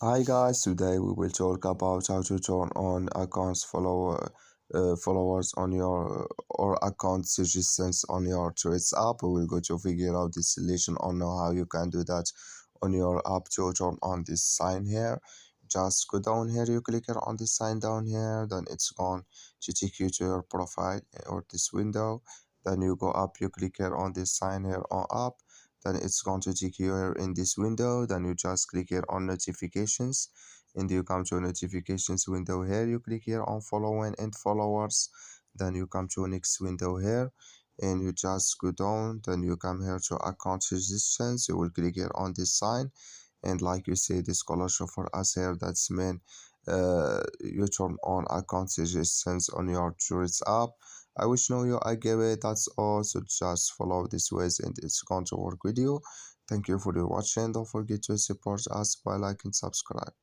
Hi guys, today we will talk about how to turn on accounts followers on your or account suggestions on your Threads app. We will go to figure out the solution on how you can do that on your app to turn on this sign here. Just go down here, you click here on this sign down here, then it's going to take you to your profile or this window. Then you go up, you click here on this sign here on app, then it's going to take you here in this window. Then you just click here on notifications and you come to notifications window here. You click here on following and followers, then you come to next window here and you just go down. Then you come here to account suggestions. You will click here on this sign, and like you see this color show for us here, that's mean you turn on account suggestions on your Threads app. I wish know you I gave it. That's all. So just follow this ways and it's going to work with you. Thank you for the watching. Don't forget to support us by liking, subscribe.